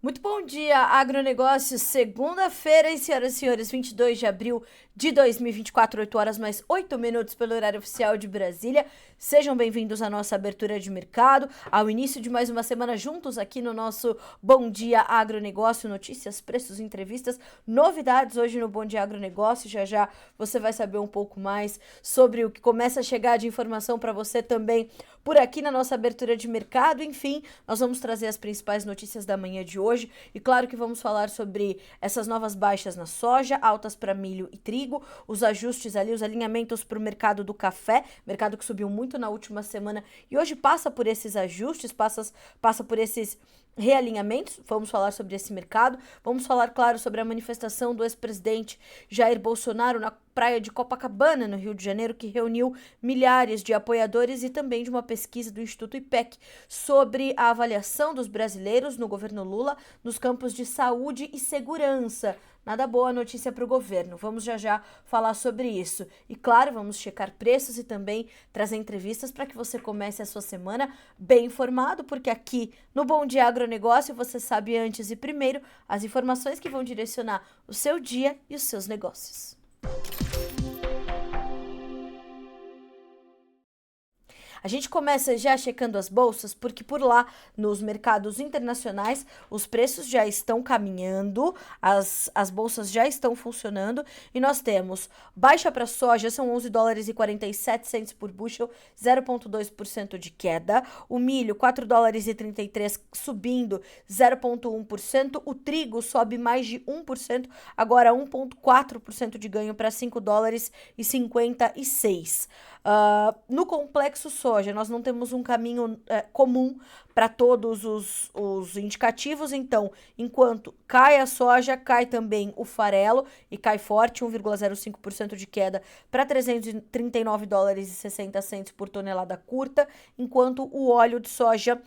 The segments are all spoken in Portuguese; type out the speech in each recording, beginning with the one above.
Muito bom dia, agronegócio. Segunda-feira, hein, senhoras e senhores, 22 de abril de 2024, 8 horas mais 8 minutos pelo horário oficial de Brasília. Sejam bem-vindos à nossa abertura de mercado, ao início de mais uma semana juntos aqui no nosso Bom Dia Agronegócio, notícias, preços, entrevistas, novidades hoje no Bom Dia Agronegócio. Já já você vai saber um pouco mais sobre o que começa a chegar de informação para você também por aqui na nossa abertura de mercado. Enfim, nós vamos trazer as principais notícias da manhã de hoje e claro que vamos falar sobre essas novas baixas na soja, altas para milho e trigo, os ajustes ali, os alinhamentos para o mercado do café, mercado que subiu muito na última semana e hoje passa por esses ajustes, passa por esses realinhamentos. Vamos falar sobre esse mercado, vamos falar, claro, sobre a manifestação do ex-presidente Jair Bolsonaro na praia de Copacabana, no Rio de Janeiro, que reuniu milhares de apoiadores, e também de uma pesquisa do Instituto IPEC sobre a avaliação dos brasileiros no governo Lula nos campos de saúde e segurança. Nada boa notícia para o governo. Vamos já já falar sobre isso. E claro, vamos checar preços e também trazer entrevistas para que você comece a sua semana bem informado, porque aqui no Bom Dia Agronegócio você sabe antes e primeiro as informações que vão direcionar o seu dia e os seus negócios. A gente começa já checando as bolsas, porque por lá, nos mercados internacionais, os preços já estão caminhando, as bolsas já estão funcionando, e nós temos baixa para soja, são 11 dólares e 47 cents por bushel, 0,2% de queda. O milho, 4 dólares e 33 subindo, 0,1%. O trigo sobe mais de 1%, agora 1,4% de ganho para 5 dólares e 56. No complexo soja, nós não temos um caminho comum para todos os indicativos, então, enquanto cai a soja, cai também o farelo e cai forte, 1,05% de queda para 339 dólares e 60 cents por tonelada curta, enquanto o óleo de soja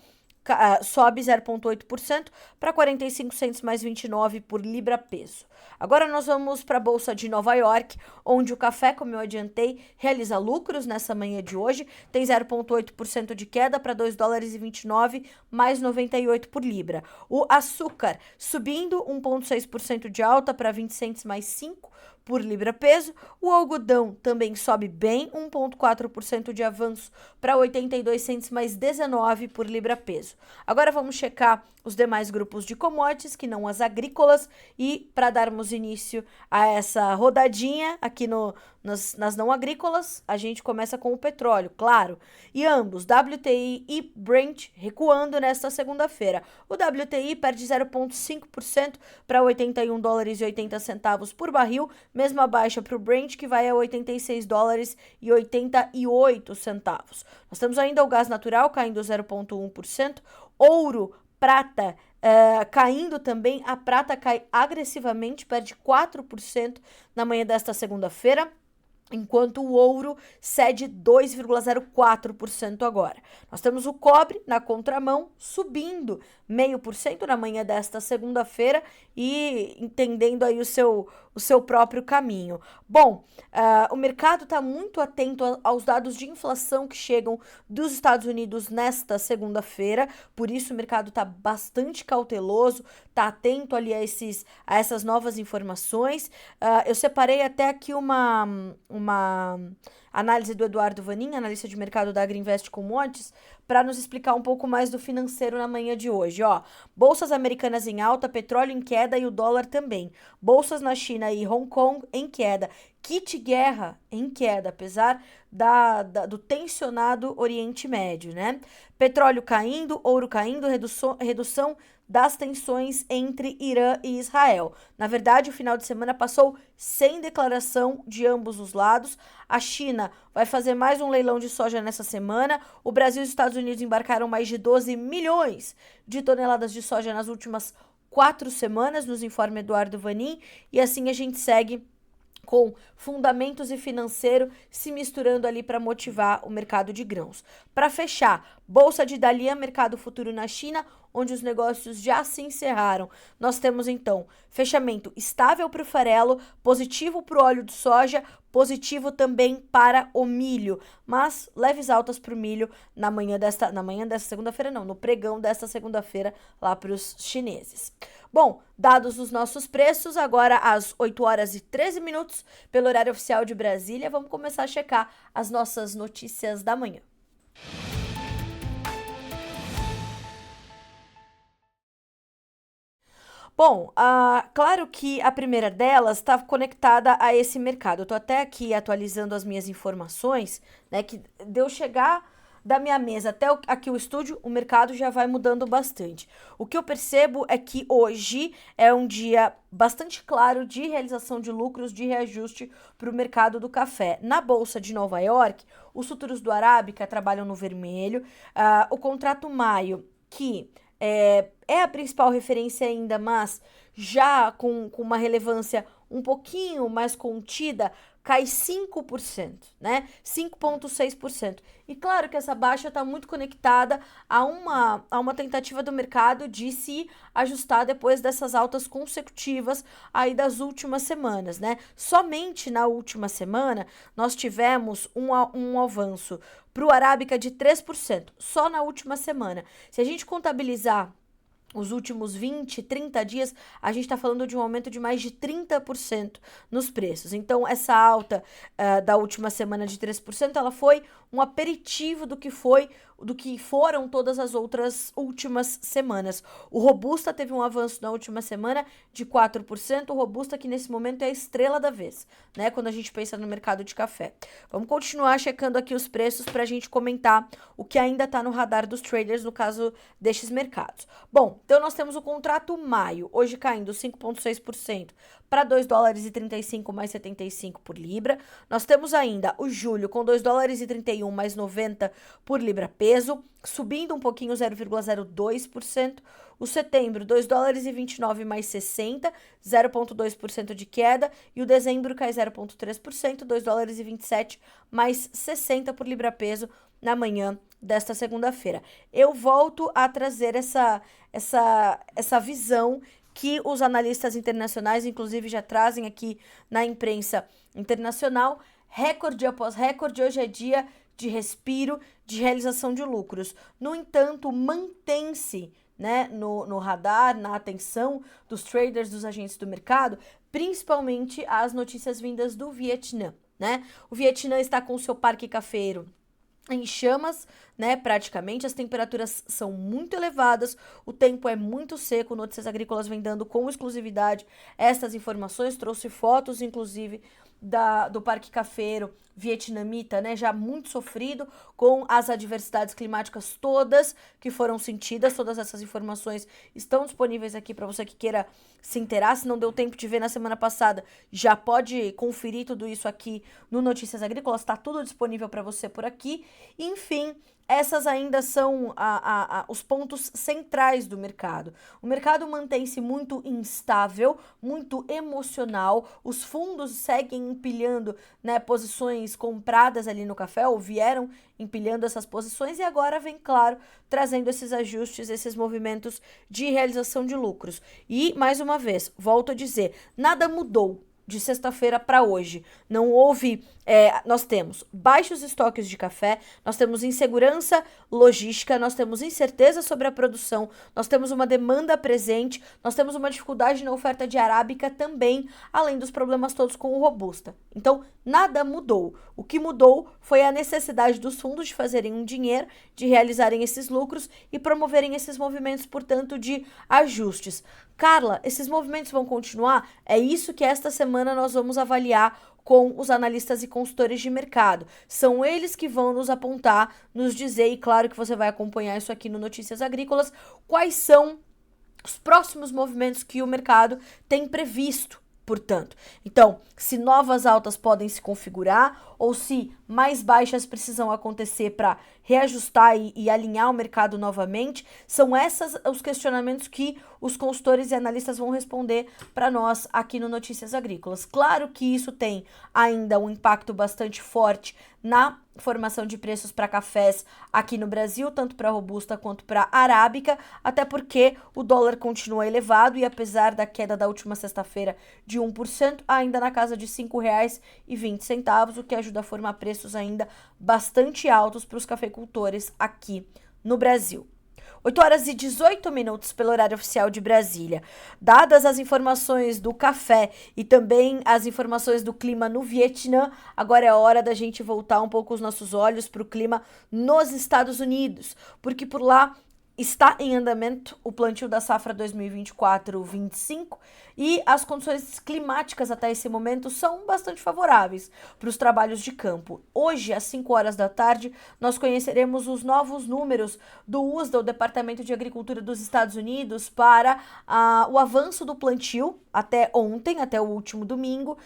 sobe 0,8% para 45 cents mais 29 por libra peso. Agora nós vamos para a Bolsa de Nova York, onde o café, como eu adiantei, realiza lucros nessa manhã de hoje, tem 0,8% de queda para 2 dólares e 29 mais 98 por libra. O açúcar subindo 1,6% de alta para 20 cents mais 5 por libra peso. O algodão também sobe bem, 1,4% de avanço para 82 cents mais 19 por libra peso. Agora vamos checar os demais grupos de commodities, que não as agrícolas, e para darmos início a essa rodadinha aqui nas não agrícolas, a gente começa com o petróleo, claro, e ambos, WTI e Brent, recuando nesta segunda-feira. O WTI perde 0,5% para 81 dólares e 80 centavos por barril, mesma baixa para o Brent, que vai a 86 dólares e 88 centavos. Nós temos ainda o gás natural caindo 0,1%, ouro, prata caindo também. A prata cai agressivamente, perde 4% na manhã desta segunda-feira, enquanto o ouro cede 2,04% agora. Nós temos o cobre na contramão subindo 0,5% na manhã desta segunda-feira e entendendo aí o seu próprio caminho. Bom, o mercado está muito atento aos dados de inflação que chegam dos Estados Unidos nesta segunda-feira, por isso o mercado está bastante cauteloso, está atento ali a essas novas informações. Eu separei até aqui uma análise do Eduardo Vanin, analista de mercado da Agrinvest Commodities, para nos explicar um pouco mais do financeiro na manhã de hoje. Bolsas americanas em alta, petróleo em queda e o dólar também. Bolsas na China e Hong Kong em queda. Kit guerra em queda, apesar do tensionado Oriente Médio, né? Petróleo caindo, ouro caindo, redução das tensões entre Irã e Israel. Na verdade, o final de semana passou sem declaração de ambos os lados. A China vai fazer mais um leilão de soja nessa semana. O Brasil e os Estados Unidos embarcaram mais de 12 milhões de toneladas de soja nas últimas 4 semanas, nos informa Eduardo Vanin, e assim a gente segue com fundamentos e financeiro se misturando ali para motivar o mercado de grãos. Para fechar, Bolsa de Dalian, mercado futuro na China, onde os negócios já se encerraram. Nós temos então fechamento estável para o farelo, positivo para o óleo de soja, positivo também para o milho, mas leves altas para o milho na manhã desta segunda-feira, não, no pregão desta segunda-feira lá para os chineses. Bom, dados os nossos preços, agora às 8 horas e 13 minutos, pelo horário oficial de Brasília, vamos começar a checar as nossas notícias da manhã. Bom, claro que a primeira delas está conectada a esse mercado. Eu estou até aqui atualizando as minhas informações, né? Que deu chegar da minha mesa até aqui o estúdio, o mercado já vai mudando bastante. O que eu percebo é que hoje é um dia bastante claro de realização de lucros, de reajuste para o mercado do café. Na Bolsa de Nova York, os futuros do Arábica trabalham no vermelho, o contrato maio, que é a principal referência ainda, mas já com uma relevância um pouquinho mais contida, cai 5%, né? 5,6%. E claro que essa baixa está muito conectada a uma tentativa do mercado de se ajustar depois dessas altas consecutivas aí das últimas semanas, né? Somente na última semana nós tivemos um avanço para o Arábica de 3%, só na última semana. Se a gente contabilizar os últimos 20, 30 dias, a gente está falando de um aumento de mais de 30% nos preços. Então, essa alta da última semana de 3%, ela foi um aperitivo do que foram todas as outras últimas semanas. O Robusta teve um avanço na última semana de 4%, o Robusta que nesse momento é a estrela da vez, né, quando a gente pensa no mercado de café. Vamos continuar checando aqui os preços para a gente comentar o que ainda está no radar dos traders no caso destes mercados. Bom, então nós temos o contrato maio, hoje caindo 5,6% para 2 dólares e 35 mais 75 por libra. Nós temos ainda o julho com 2 dólares e 31 mais 90 por libra peso, subindo um pouquinho 0,02%. O setembro, 2 dólares e 29 mais 60, 0,2% de queda. E o dezembro cai 0,3%, 2 dólares e 27 mais 60 por libra peso na manhã desta segunda-feira. Eu volto a trazer essa visão que os analistas internacionais, inclusive, já trazem aqui na imprensa internacional. Recorde após recorde, hoje é dia de respiro, de realização de lucros. No entanto, mantém-se, né, no radar, na atenção dos traders, dos agentes do mercado, principalmente as notícias vindas do Vietnã, né? O Vietnã está com o seu parque cafeiro em chamas, né, praticamente, as temperaturas são muito elevadas, o tempo é muito seco. Notícias Agrícolas vem dando com exclusividade essas informações, trouxe fotos, inclusive, do parque cafeiro vietnamita, né, já muito sofrido com as adversidades climáticas todas que foram sentidas. Todas essas informações estão disponíveis aqui para você que queira se inteirar. Se não deu tempo de ver na semana passada, já pode conferir tudo isso aqui no Notícias Agrícolas, está tudo disponível para você por aqui. Enfim, essas ainda são os pontos centrais do mercado. O mercado mantém-se muito instável, muito emocional. Os fundos seguem empilhando, né, posições compradas ali no café, ou vieram empilhando essas posições, e agora vem, claro, trazendo esses ajustes, esses movimentos de realização de lucros. E, mais uma vez, volto a dizer, nada mudou de sexta-feira para hoje. Não houve, nós temos baixos estoques de café, nós temos insegurança logística, nós temos incerteza sobre a produção, nós temos uma demanda presente, nós temos uma dificuldade na oferta de arábica também, além dos problemas todos com o robusta. Então, nada mudou. O que mudou foi a necessidade dos fundos de fazerem um dinheiro, de realizarem esses lucros e promoverem esses movimentos, portanto, de ajustes. Carla, esses movimentos vão continuar? É isso que esta semana nós vamos avaliar com os analistas e consultores de mercado. São eles que vão nos apontar, nos dizer, e claro que você vai acompanhar isso aqui no Notícias Agrícolas, quais são os próximos movimentos que o mercado tem previsto. Portanto, então, se novas altas podem se configurar ou se mais baixas precisam acontecer para reajustar e alinhar o mercado novamente. São esses os questionamentos que os consultores e analistas vão responder para nós aqui no Notícias Agrícolas. Claro que isso tem ainda um impacto bastante forte na formação de preços para cafés aqui no Brasil, tanto para robusta quanto para arábica, até porque o dólar continua elevado e apesar da queda da última sexta-feira de 1%, ainda na casa de R$ 5,20, o que ajuda a formar preços ainda bastante altos para os cafeicultores aqui no Brasil. 8h18 pelo horário oficial de Brasília. Dadas as informações do café e também as informações do clima no Vietnã, agora é hora da gente voltar um pouco os nossos olhos para o clima nos Estados Unidos, porque por lá está em andamento o plantio da safra 2024-25 e as condições climáticas até esse momento são bastante favoráveis para os trabalhos de campo. Hoje, às 5 horas da tarde, nós conheceremos os novos números do USDA, o Departamento de Agricultura dos Estados Unidos, para o avanço do plantio até ontem, até o último domingo,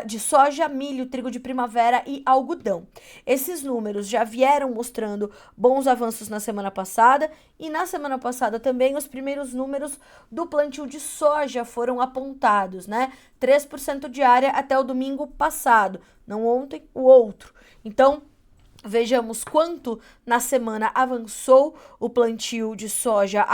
de soja, milho, trigo de primavera e algodão. Esses números já vieram mostrando bons avanços na semana passada e na semana passada também os primeiros números do plantio de soja foram apontados, né? 3% de área até o domingo passado, não ontem, o outro. Então, vejamos quanto na semana avançou o plantio de soja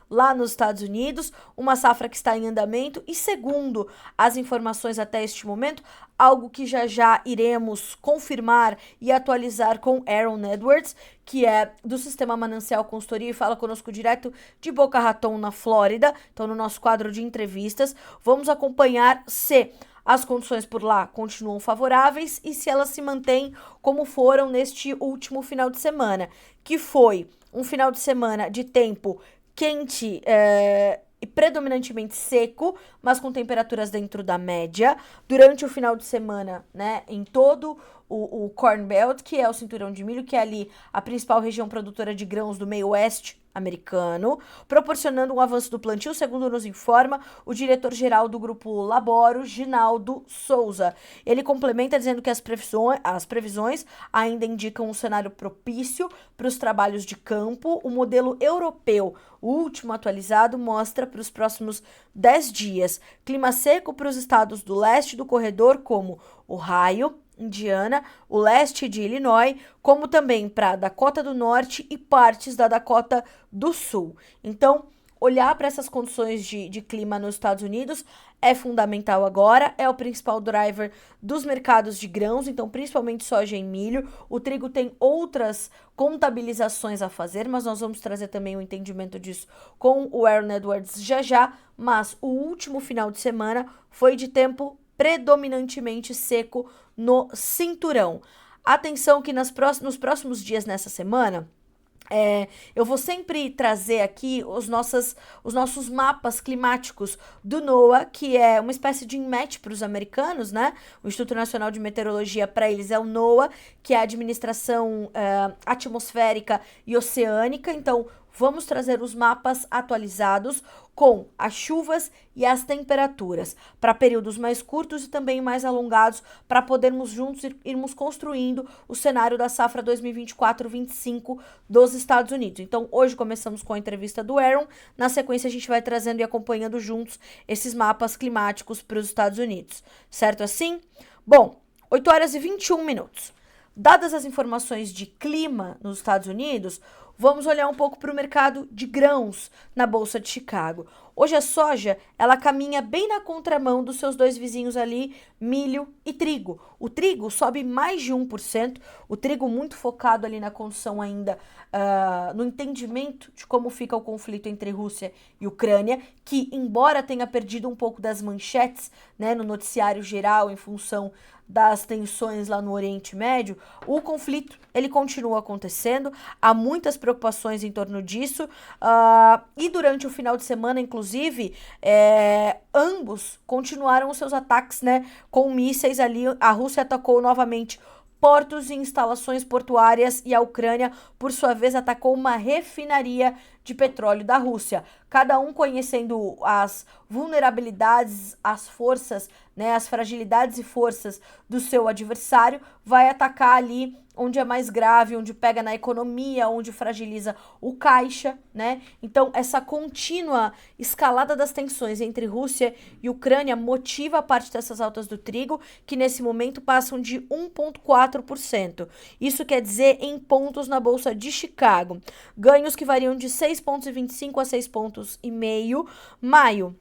lá nos Estados Unidos, uma safra que está em andamento e, segundo as informações até este momento, algo que já iremos confirmar e atualizar com Aaron Edwards, que é do Sistema Manancial Consultoria e fala conosco direto de Boca Raton, na Flórida. Então, no nosso quadro de entrevistas, vamos acompanhar se as condições por lá continuam favoráveis e se elas se mantêm como foram neste último final de semana, que foi um final de semana de tempo quente e predominantemente seco, mas com temperaturas dentro da média. Durante o final de semana, né, em todo o Corn Belt, que é o cinturão de milho, que é ali a principal região produtora de grãos do meio oeste americano, proporcionando um avanço do plantio, segundo nos informa o diretor-geral do Grupo Laboro, Ginaldo Souza. Ele complementa dizendo que as previsões ainda indicam um cenário propício para os trabalhos de campo. O modelo europeu, o último atualizado, mostra para os próximos 10 dias clima seco para os estados do leste do corredor, como Ohio, Indiana, o leste de Illinois, como também para Dakota do Norte e partes da Dakota do Sul. Então, olhar para essas condições de clima nos Estados Unidos é fundamental agora, é o principal driver dos mercados de grãos, então principalmente soja e milho. O trigo tem outras contabilizações a fazer, mas nós vamos trazer também o entendimento disso com o Aaron Edwards já, mas o último final de semana foi de tempo predominantemente seco no cinturão. Atenção que nos próximos dias nessa semana, eu vou sempre trazer aqui os nossos mapas climáticos do NOAA, que é uma espécie de INMET para os americanos, né? O Instituto Nacional de Meteorologia para eles é o NOAA, que é a Administração Atmosférica e Oceânica. Então, vamos trazer os mapas atualizados com as chuvas e as temperaturas para períodos mais curtos e também mais alongados, para podermos juntos irmos construindo o cenário da safra 2024-25 dos Estados Unidos. Então, hoje começamos com a entrevista do Aaron, na sequência a gente vai trazendo e acompanhando juntos esses mapas climáticos para os Estados Unidos. Certo assim? Bom, 8h21. Dadas as informações de clima nos Estados Unidos, vamos olhar um pouco para o mercado de grãos na Bolsa de Chicago. Hoje a soja, ela caminha bem na contramão dos seus dois vizinhos ali, milho e trigo. O trigo sobe mais de 1%, o trigo muito focado ali na condição ainda, no entendimento de como fica o conflito entre Rússia e Ucrânia, que embora tenha perdido um pouco das manchetes, né, no noticiário geral em função das tensões lá no Oriente Médio, o conflito, ele continua acontecendo, há muitas preocupações em torno disso, e durante o final de semana, inclusive, ambos continuaram os seus ataques, né, com mísseis ali. A Rússia atacou novamente portos e instalações portuárias, e a Ucrânia, por sua vez, atacou uma refinaria de petróleo da Rússia. Cada um conhecendo as vulnerabilidades, as forças, né, as fragilidades e forças do seu adversário, vai atacar ali onde é mais grave, onde pega na economia, onde fragiliza o caixa, né? Então, essa contínua escalada das tensões entre Rússia e Ucrânia motiva a parte dessas altas do trigo, que nesse momento passam de 1,4%. Isso quer dizer em pontos na Bolsa de Chicago. Ganhos que variam de 6,25 a 6,5 pontos. Maio,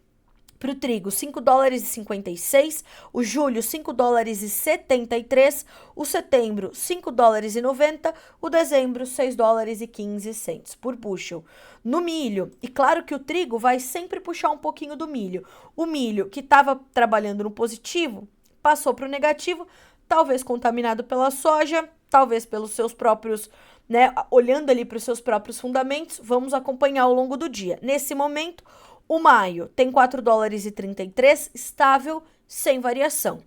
para o trigo, 5 dólares e 56, o julho, 5 dólares e 73, o setembro, 5 dólares e 90, o dezembro, 6 dólares e 15 cents por bushel. No milho, e claro que o trigo vai sempre puxar um pouquinho do milho. O milho, que estava trabalhando no positivo, passou para o negativo, talvez contaminado pela soja, talvez pelos seus próprios, né, olhando ali para os seus próprios fundamentos, vamos acompanhar ao longo do dia. Nesse momento, o maio tem 4 dólares e 33, estável, sem variação.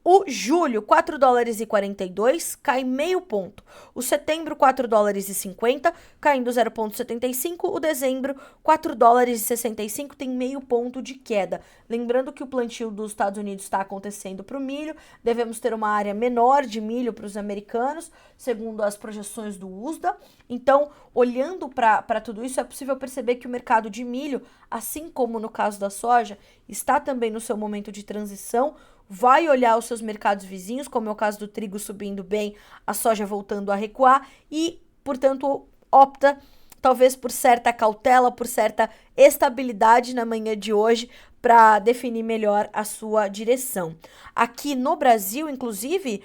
O julho, 4 dólares e 42, cai meio ponto. O setembro, 4 dólares e 50, caindo 0,75. O dezembro, 4 dólares e 65, tem meio ponto de queda. Lembrando que o plantio dos Estados Unidos está acontecendo para o milho, devemos ter uma área menor de milho para os americanos, segundo as projeções do USDA. Então, olhando para tudo isso, é possível perceber que o mercado de milho, assim como no caso da soja, está também no seu momento de transição, vai olhar os seus mercados vizinhos, como é o caso do trigo subindo bem, a soja voltando a recuar e, portanto, opta talvez por certa cautela, por certa estabilidade na manhã de hoje para definir melhor a sua direção. Aqui no Brasil, inclusive,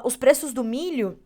os preços do milho,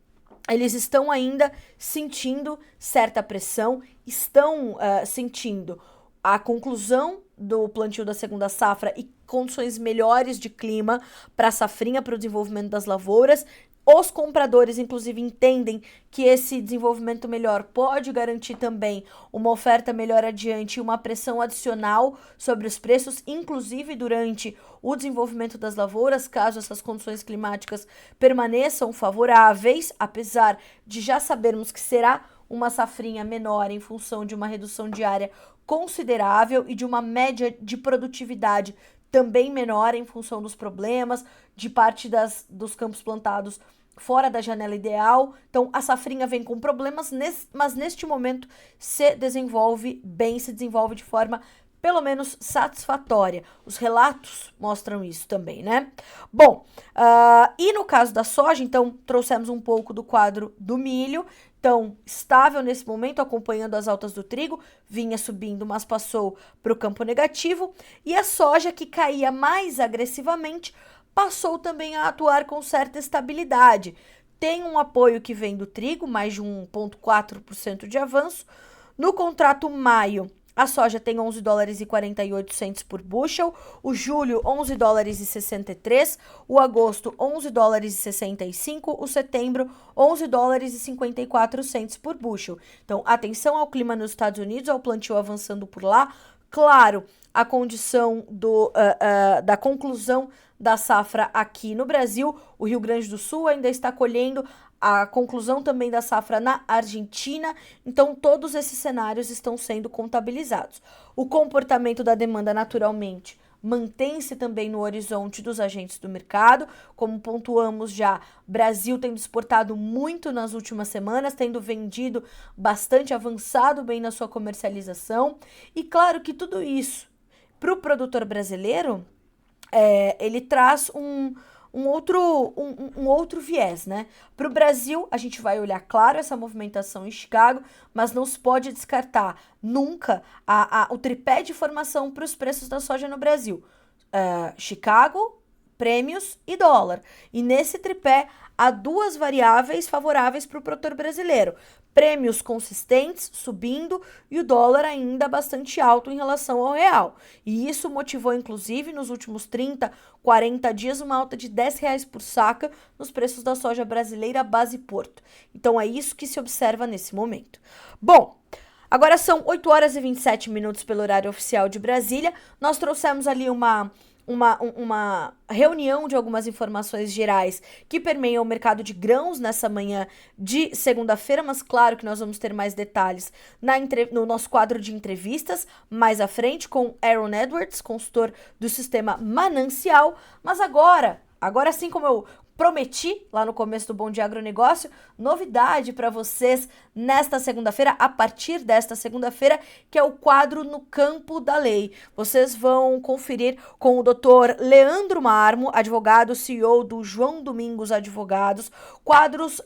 eles estão ainda sentindo certa pressão, estão sentindo a conclusão do plantio da segunda safra e condições melhores de clima para a safrinha, para o desenvolvimento das lavouras. Os compradores, inclusive, entendem que esse desenvolvimento melhor pode garantir também uma oferta melhor adiante e uma pressão adicional sobre os preços, inclusive durante o desenvolvimento das lavouras, caso essas condições climáticas permaneçam favoráveis, apesar de já sabermos que será uma safrinha menor em função de uma redução de área considerável e de uma média de produtividade também menor em função dos problemas, de parte dos campos plantados fora da janela ideal. Então, a safrinha vem com problemas, mas neste momento se desenvolve bem, se desenvolve de forma pelo menos satisfatória. Os relatos mostram isso também, né? Bom, e no caso da soja, então, trouxemos um pouco do quadro do milho. Então, estável nesse momento, acompanhando as altas do trigo, vinha subindo, mas passou para o campo negativo. E a soja, que caía mais agressivamente, passou também a atuar com certa estabilidade. Tem um apoio que vem do trigo, mais de 1,4% de avanço. No contrato maio, a soja tem 11 dólares e 48 cents por bushel, o julho 11 dólares e 63, o agosto 11 dólares e 65, o setembro 11 dólares e 54 cents por bushel. Então, atenção ao clima nos Estados Unidos, ao plantio avançando por lá. Claro, a condição da conclusão da safra aqui no Brasil, o Rio Grande do Sul ainda está colhendo a conclusão também da safra na Argentina, então todos esses cenários estão sendo contabilizados. O comportamento da demanda, naturalmente, mantém-se também no horizonte dos agentes do mercado, como pontuamos já, Brasil tendo exportado muito nas últimas semanas, tendo vendido bastante, avançado bem na sua comercialização, e claro que tudo isso, para o produtor brasileiro, ele traz um outro viés, né? Para o Brasil, a gente vai olhar, claro, essa movimentação em Chicago, mas não se pode descartar nunca o tripé de formação para os preços da soja no Brasil. Chicago, prêmios e dólar. E nesse tripé, há duas variáveis favoráveis para o produtor brasileiro. Prêmios consistentes, subindo, e o dólar ainda bastante alto em relação ao real. E isso motivou, inclusive, nos últimos 30, 40 dias, uma alta de R$10 por saca nos preços da soja brasileira base Porto. Então, é isso que se observa nesse momento. Bom, agora são 8 horas e 27 minutos pelo horário oficial de Brasília. Nós trouxemos ali uma uma reunião de algumas informações gerais que permeiam o mercado de grãos nessa manhã de segunda-feira, mas claro que nós vamos ter mais detalhes no nosso quadro de entrevistas mais à frente com Aaron Edwards, consultor do sistema Manancial. Mas agora, assim como eu prometi lá no começo do Bom Dia Agronegócio, novidade para vocês nesta segunda-feira, a partir desta segunda-feira, que é o quadro No Campo da Lei. Vocês vão conferir com o Dr. Leandro Marmo, advogado, CEO do João Domingos Advogados, quadros,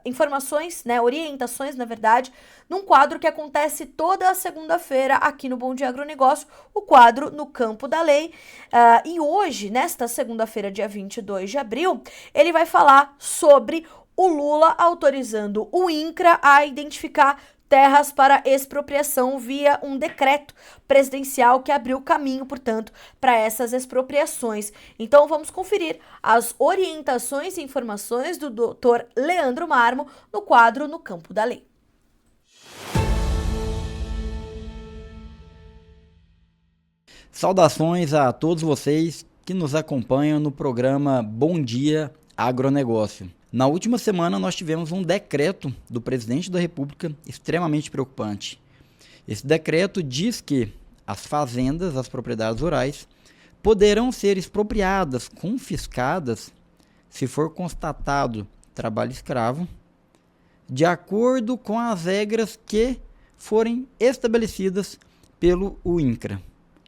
informações, né, orientações, na verdade, num quadro que acontece toda a segunda-feira aqui no Bom Dia Agronegócio, o quadro No Campo da Lei. E hoje, nesta segunda-feira, dia 22 de abril, ele vai falar sobre o Lula autorizando o INCRA a identificar terras para expropriação via um decreto presidencial que abriu caminho, portanto, para essas expropriações. Então, vamos conferir as orientações e informações do Dr. Leandro Marmo no quadro No Campo da Lei. Saudações a todos vocês que nos acompanham no programa Bom Dia Agronegócio. Na última semana nós tivemos um decreto do presidente da República extremamente preocupante. Esse decreto diz que as fazendas, as propriedades rurais, poderão ser expropriadas, confiscadas, se for constatado trabalho escravo, de acordo com as regras que forem estabelecidas pelo INCRA.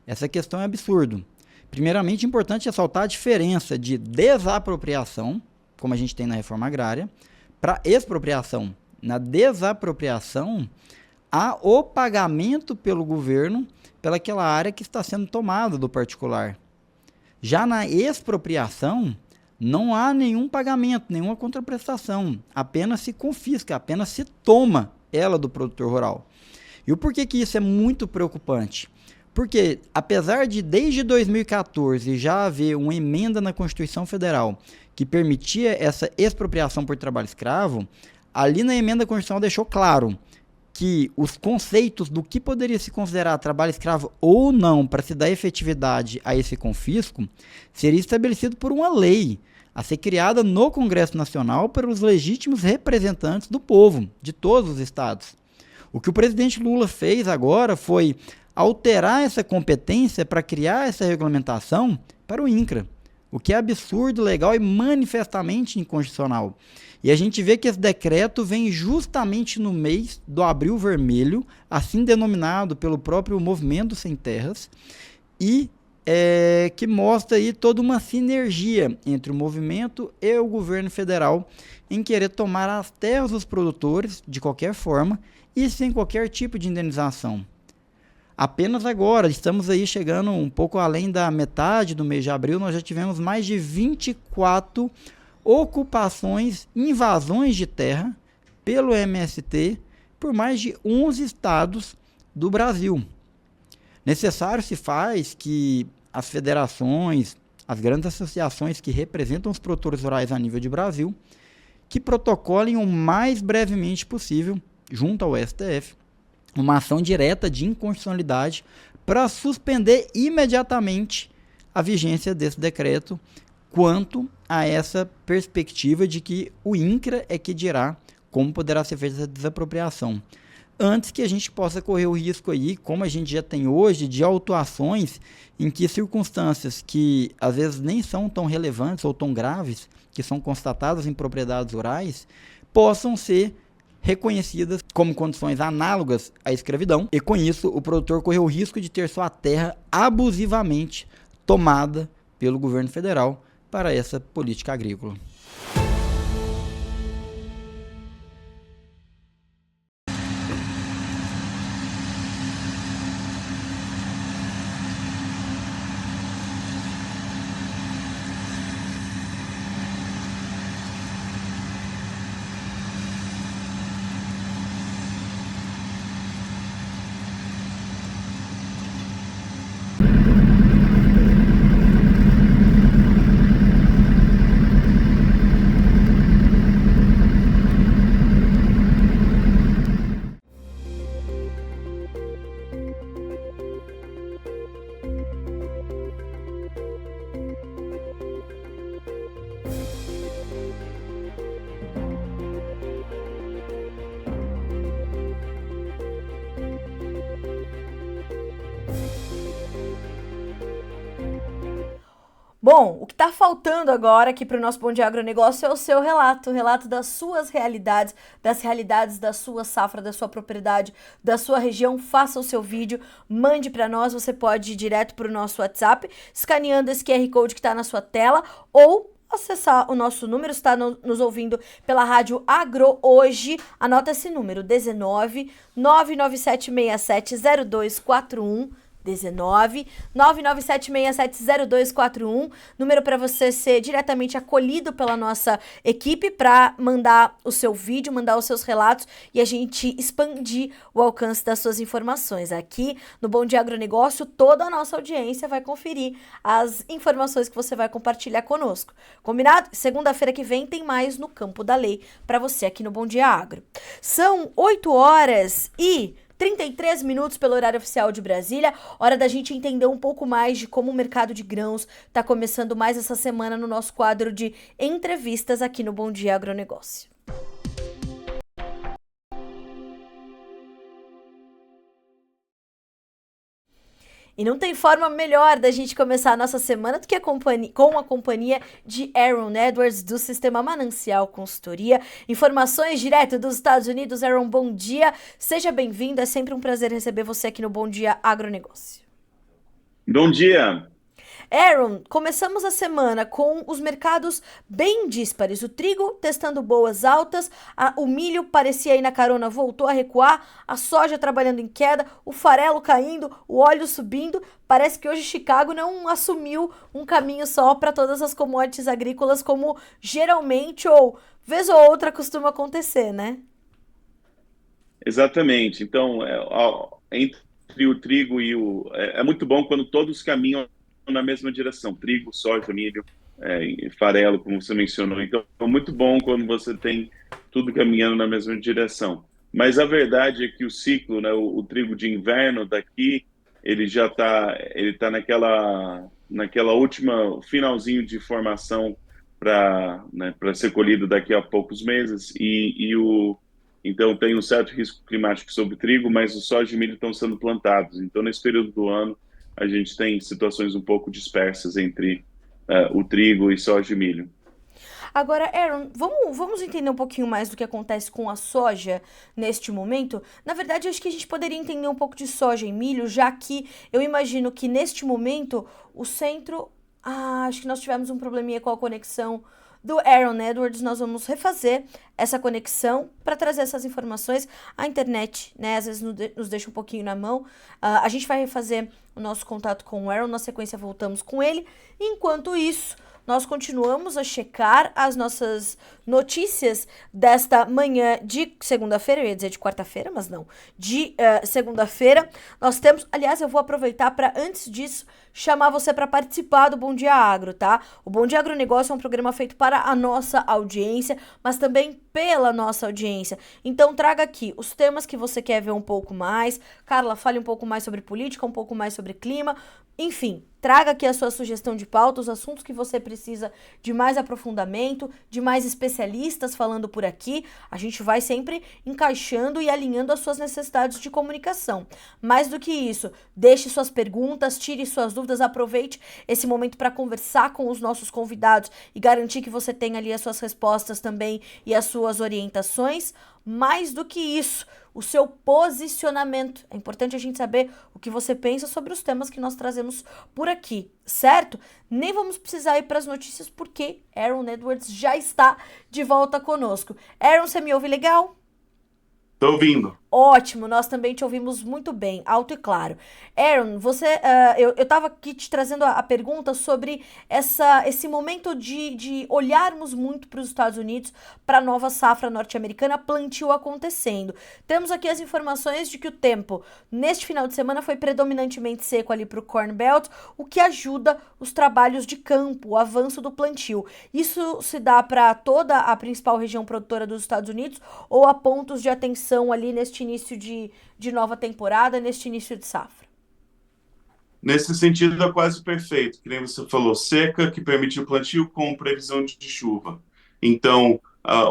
Essa questão é absurda. Primeiramente, é importante ressaltar a diferença de desapropriação, como a gente tem na reforma agrária, para expropriação. Na desapropriação, há o pagamento pelo governo pelaquela área que está sendo tomada do particular. Já na expropriação, não há nenhum pagamento, nenhuma contraprestação, apenas se confisca, apenas se toma ela do produtor rural. E o porquê que isso é muito preocupante? Porque, apesar de desde 2014 já haver uma emenda na Constituição Federal que permitia essa expropriação por trabalho escravo, ali na emenda constitucional deixou claro que os conceitos do que poderia se considerar trabalho escravo ou não para se dar efetividade a esse confisco seria estabelecido por uma lei a ser criada no Congresso Nacional pelos legítimos representantes do povo, de todos os estados. O que o presidente Lula fez agora foi alterar essa competência para criar essa regulamentação para o INCRA, o que é absurdo, legal e manifestamente inconstitucional. E a gente vê que esse decreto vem justamente no mês do Abril Vermelho, assim denominado pelo próprio Movimento Sem Terras, e que mostra aí toda uma sinergia entre o movimento e o governo federal em querer tomar as terras dos produtores de qualquer forma e sem qualquer tipo de indenização. Apenas agora, estamos aí chegando um pouco além da metade do mês de abril, nós já tivemos mais de 24 ocupações, invasões de terra pelo MST por mais de 11 estados do Brasil. Necessário se faz que as federações, as grandes associações que representam os produtores rurais a nível de Brasil, que protocolem o mais brevemente possível, junto ao STF, uma ação direta de inconstitucionalidade para suspender imediatamente a vigência desse decreto quanto a essa perspectiva de que o INCRA é que dirá como poderá ser feita essa desapropriação. Antes que a gente possa correr o risco aí, como a gente já tem hoje, de autuações em que circunstâncias que às vezes nem são tão relevantes ou tão graves, que são constatadas em propriedades rurais, possam ser reconhecidas como condições análogas à escravidão, e com isso o produtor correu o risco de ter sua terra abusivamente tomada pelo governo federal para essa política agrícola. Bom, o que está faltando agora aqui para o nosso Bom Dia Agronegócio é o seu relato, o relato das suas realidades, das realidades da sua safra, da sua propriedade, da sua região. Faça o seu vídeo, mande para nós, você pode ir direto para o nosso WhatsApp, escaneando esse QR Code que está na sua tela, ou acessar o nosso número, está nos ouvindo pela rádio Agro Hoje, anota esse número, 19 997670241, 19 997670241, número para você ser diretamente acolhido pela nossa equipe para mandar o seu vídeo, mandar os seus relatos e a gente expandir o alcance das suas informações. Aqui no Bom Dia Agronegócio, toda a nossa audiência vai conferir as informações que você vai compartilhar conosco. Combinado? Segunda-feira que vem tem mais no Campo da Lei para você aqui no Bom Dia Agro. São 8h33 pelo horário oficial de Brasília, hora da gente entender um pouco mais de como o mercado de grãos está começando mais essa semana no nosso quadro de entrevistas aqui no Bom Dia Agronegócio. E não tem forma melhor da gente começar a nossa semana do que com a companhia de Aaron Edwards, do Sistema Manancial Consultoria. Informações direto dos Estados Unidos. Aaron, bom dia. Seja bem-vindo. É sempre um prazer receber você aqui no Bom Dia Agronegócio. Bom dia. Aaron, começamos a semana com os mercados bem díspares. O trigo testando boas altas, o milho parecia ir na carona, voltou a recuar, a soja trabalhando em queda, o farelo caindo, o óleo subindo. Parece que hoje Chicago não assumiu um caminho só para todas as commodities agrícolas, como geralmente ou vez ou outra costuma acontecer, né? Exatamente. Então, entre o trigo e o... É muito bom quando todos caminham na mesma direção, trigo, soja, milho, farelo, como você mencionou. Então, é muito bom quando você tem tudo caminhando na mesma direção. Mas a verdade é que o ciclo, né, o trigo de inverno daqui, ele tá naquela última finalzinho de formação para ser colhido daqui a poucos meses então tem um certo risco climático sobre o trigo, mas o soja e milho estão sendo plantados. Então, nesse período do ano, a gente tem situações um pouco dispersas entre o trigo e soja e milho. Agora, Aaron, vamos entender um pouquinho mais do que acontece com a soja neste momento? Na verdade, eu acho que a gente poderia entender um pouco de soja e milho, já que eu imagino que neste momento o centro... acho que nós tivemos um probleminha com a conexão do Aaron Edwards. Nós vamos refazer essa conexão para trazer essas informações. A internet, né, às vezes nos deixa um pouquinho na mão. A gente vai refazer o nosso contato com o Aaron, na sequência voltamos com ele. Enquanto isso, nós continuamos a checar as nossas notícias desta manhã de segunda-feira. Eu ia dizer de quarta-feira, mas não. De segunda-feira. Nós temos... Aliás, eu vou aproveitar para, antes disso, chamar você para participar do Bom Dia Agro, tá? O Bom Dia Agronegócio é um programa feito para a nossa audiência, mas também pela nossa audiência. Então, traga aqui os temas que você quer ver um pouco mais. Carla, fale um pouco mais sobre política, um pouco mais sobre clima. Enfim, traga aqui a sua sugestão de pauta, os assuntos que você precisa de mais aprofundamento, de mais especialistas falando por aqui. A gente vai sempre encaixando e alinhando as suas necessidades de comunicação. Mais do que isso, deixe suas perguntas, tire suas dúvidas, aproveite esse momento para conversar com os nossos convidados e garantir que você tenha ali as suas respostas também e as suas orientações. Mais do que isso, o seu posicionamento. É importante a gente saber o que você pensa sobre os temas que nós trazemos por aqui, certo? Nem vamos precisar ir para as notícias porque Aaron Edwards já está de volta conosco. Aaron, você me ouve legal? Estou ouvindo. Ótimo, nós também te ouvimos muito bem, alto e claro. Aaron, eu estava aqui te trazendo a pergunta sobre esse momento de olharmos muito para os Estados Unidos, para a nova safra norte-americana, plantio acontecendo. Temos aqui as informações de que o tempo, neste final de semana, foi predominantemente seco ali para o Corn Belt, o que ajuda os trabalhos de campo, o avanço do plantio. Isso se dá para toda a principal região produtora dos Estados Unidos ou há pontos de atenção ali neste início de nova temporada, neste início de safra? Nesse sentido, é quase perfeito. Que nem você falou, seca, que permite o plantio com previsão de chuva. Então,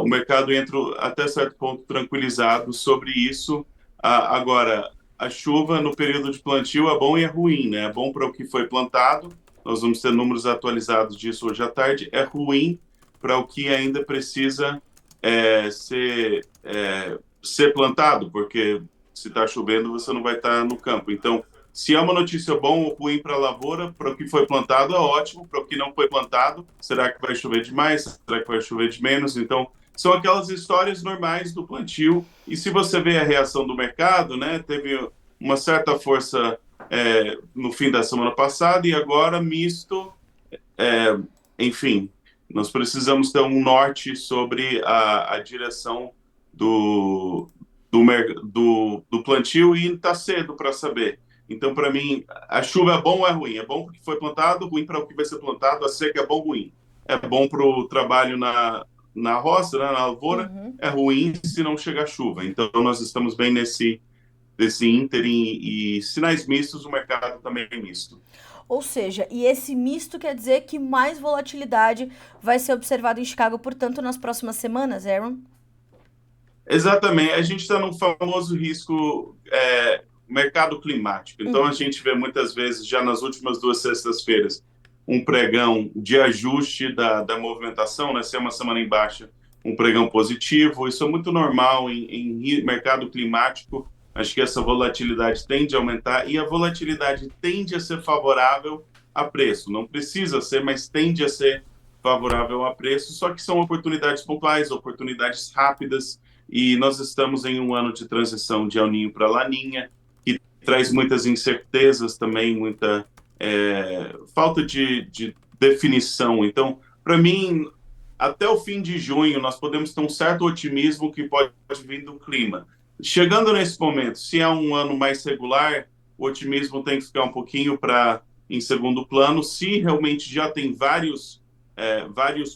o mercado entra até certo ponto tranquilizado sobre isso. Agora, a chuva no período de plantio é bom e é ruim, né? É bom para o que foi plantado, nós vamos ter números atualizados disso hoje à tarde, é ruim para o que ainda precisa ser plantado, porque se está chovendo, você não vai estar no campo. Então, se é uma notícia boa ou ruim para a lavoura, para o que foi plantado é ótimo, para o que não foi plantado, será que vai chover demais? Será que vai chover de menos? Então, são aquelas histórias normais do plantio. E se você vê a reação do mercado, né, teve uma certa força no fim da semana passada e agora misto. Enfim, nós precisamos ter um norte sobre a direção do plantio e está cedo para saber. Então, para mim, a chuva é bom ou é ruim? É bom porque foi plantado, ruim para o que vai ser plantado, a seca é bom ou ruim? É bom para o trabalho na roça, né, na lavoura, é ruim se não chegar chuva. Então, nós estamos bem nesse ínterim e sinais mistos, o mercado também é misto. Ou seja, e esse misto quer dizer que mais volatilidade vai ser observada em Chicago, portanto, nas próximas semanas, Aaron? Exatamente. A gente está no famoso risco mercado climático. Então, a gente vê muitas vezes, já nas últimas 2 sextas-feiras, um pregão de ajuste da movimentação, né? Se é uma semana em baixa, um pregão positivo. Isso é muito normal em mercado climático. Acho que essa volatilidade tende a aumentar e a volatilidade tende a ser favorável a preço. Não precisa ser, mas tende a ser favorável a preço. Só que são oportunidades pontuais, oportunidades rápidas. E nós estamos em um ano de transição de El Niño para Laninha, que traz muitas incertezas também, muita falta de definição. Então, para mim, até o fim de junho, nós podemos ter um certo otimismo que pode vir do clima. Chegando nesse momento, se é um ano mais regular, o otimismo tem que ficar um pouquinho em segundo plano. Se realmente já tem vários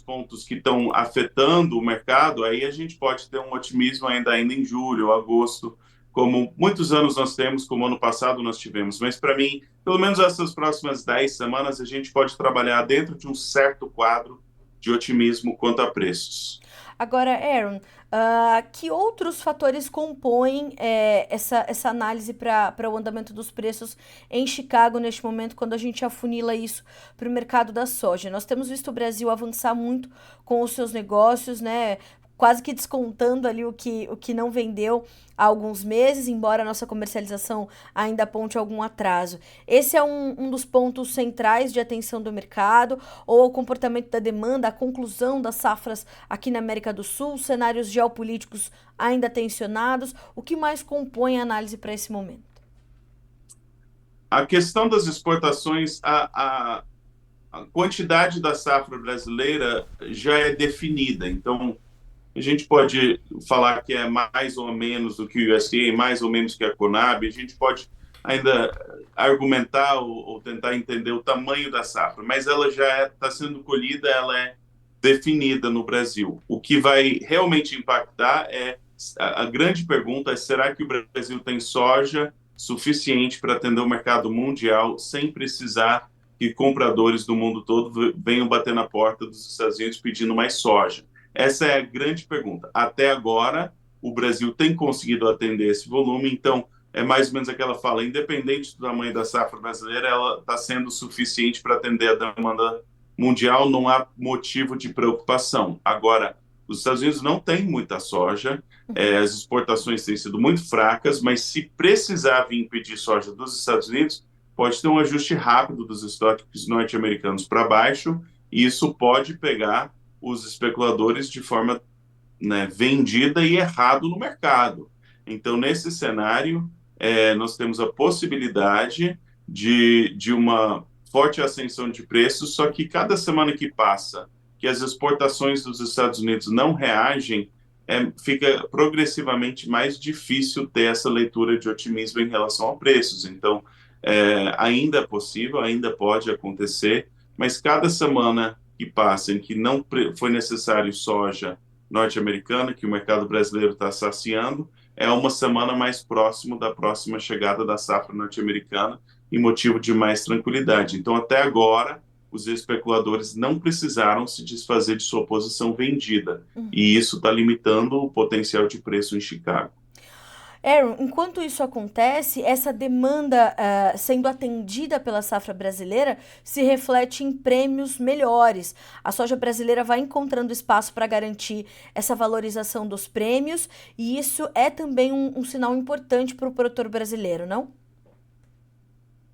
pontos que estão afetando o mercado, aí a gente pode ter um otimismo ainda em julho, agosto, como muitos anos nós temos, como ano passado nós tivemos. Mas, para mim, pelo menos essas próximas 10 semanas, a gente pode trabalhar dentro de um certo quadro de otimismo quanto a preços. Agora, Aaron, que outros fatores compõem essa análise para o andamento dos preços em Chicago neste momento, quando a gente afunila isso para o mercado da soja? Nós temos visto o Brasil avançar muito com os seus negócios, né? Quase que descontando ali o que não vendeu há alguns meses, embora a nossa comercialização ainda aponte algum atraso. Esse é um dos pontos centrais de atenção do mercado, ou o comportamento da demanda, a conclusão das safras aqui na América do Sul, cenários geopolíticos ainda tensionados. O que mais compõe a análise para esse momento? A questão das exportações, a quantidade da safra brasileira já é definida. Então, a gente pode falar que é mais ou menos do que o USDA, mais ou menos que a Conab. A gente pode ainda argumentar ou tentar entender o tamanho da safra, mas ela já está sendo colhida, ela é definida no Brasil. O que vai realmente impactar a grande pergunta é: será que o Brasil tem soja suficiente para atender o mercado mundial sem precisar que compradores do mundo todo venham bater na porta dos Estados Unidos pedindo mais soja? Essa é a grande pergunta. Até agora, o Brasil tem conseguido atender esse volume, então é mais ou menos aquela fala: independente do tamanho da safra brasileira, ela está sendo suficiente para atender a demanda mundial, não há motivo de preocupação. Agora, os Estados Unidos não têm muita soja, as exportações têm sido muito fracas, mas se precisar vir pedir soja dos Estados Unidos, pode ter um ajuste rápido dos estoques norte-americanos para baixo, e isso pode pegar os especuladores de forma, né, vendida e errado no mercado. Então, nesse cenário, nós temos a possibilidade de uma forte ascensão de preços, só que cada semana que passa, que as exportações dos Estados Unidos não reagem, fica progressivamente mais difícil ter essa leitura de otimismo em relação a preços. Então, ainda é possível, ainda pode acontecer, mas cada semana que passa em que não foi necessário soja norte-americana, que o mercado brasileiro está saciando, é uma semana mais próximo da próxima chegada da safra norte-americana e motivo de mais tranquilidade. Então, até agora, os especuladores não precisaram se desfazer de sua posição vendida. E isso está limitando o potencial de preço em Chicago. Aaron, enquanto isso acontece, essa demanda sendo atendida pela safra brasileira se reflete em prêmios melhores. A soja brasileira vai encontrando espaço para garantir essa valorização dos prêmios, e isso é também um sinal importante para o produtor brasileiro, não?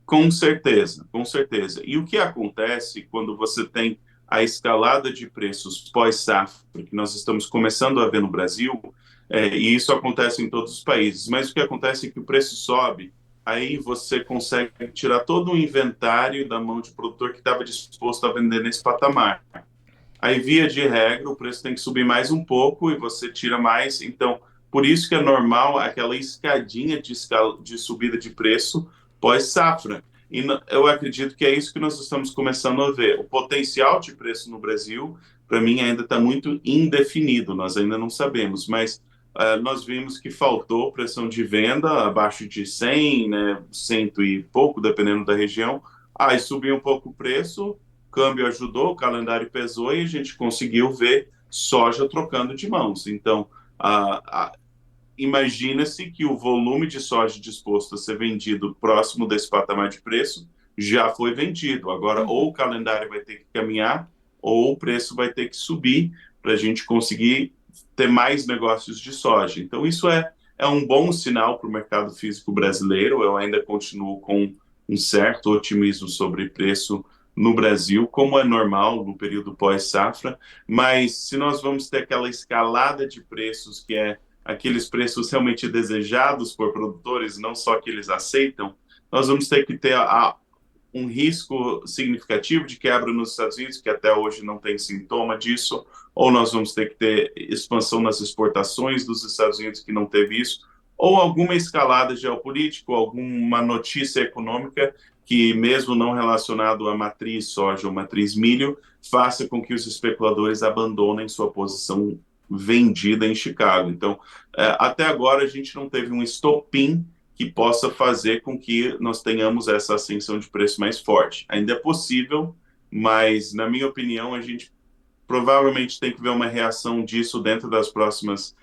Com certeza, com certeza. E o que acontece quando você tem a escalada de preços pós-safra, que nós estamos começando a ver no Brasil, e isso acontece em todos os países, mas o que acontece é que o preço sobe, aí você consegue tirar todo o inventário da mão de produtor que estava disposto a vender nesse patamar. Aí, via de regra, o preço tem que subir mais um pouco e você tira mais. Então, por isso que é normal aquela escadinha de subida de preço pós-safra. E eu acredito que é isso que nós estamos começando a ver. O potencial de preço no Brasil, para mim, ainda está muito indefinido. Nós ainda não sabemos, mas nós vimos que faltou pressão de venda abaixo de 100, né, cento e pouco, dependendo da região. Aí subiu um pouco o preço, câmbio ajudou, o calendário pesou e a gente conseguiu ver soja trocando de mãos. Então, imagina-se que o volume de soja disposto a ser vendido próximo desse patamar de preço já foi vendido. Agora, ou o calendário vai ter que caminhar, ou o preço vai ter que subir para a gente conseguir ter mais negócios de soja. Então, isso é um bom sinal para o mercado físico brasileiro. Eu ainda continuo com um certo otimismo sobre preço no Brasil, como é normal no período pós-safra, mas se nós vamos ter aquela escalada de preços que é aqueles preços realmente desejados por produtores, não só que eles aceitam, nós vamos ter que ter um risco significativo de quebra nos Estados Unidos, que até hoje não tem sintoma disso, ou nós vamos ter que ter expansão nas exportações dos Estados Unidos, que não teve isso, ou alguma escalada geopolítica, alguma notícia econômica que, mesmo não relacionado à matriz soja ou matriz milho, faça com que os especuladores abandonem sua posição vendida em Chicago. Então, até agora a gente não teve um estopim que possa fazer com que nós tenhamos essa ascensão de preço mais forte. Ainda é possível, mas, na minha opinião, a gente provavelmente tem que ver uma reação disso dentro das próximas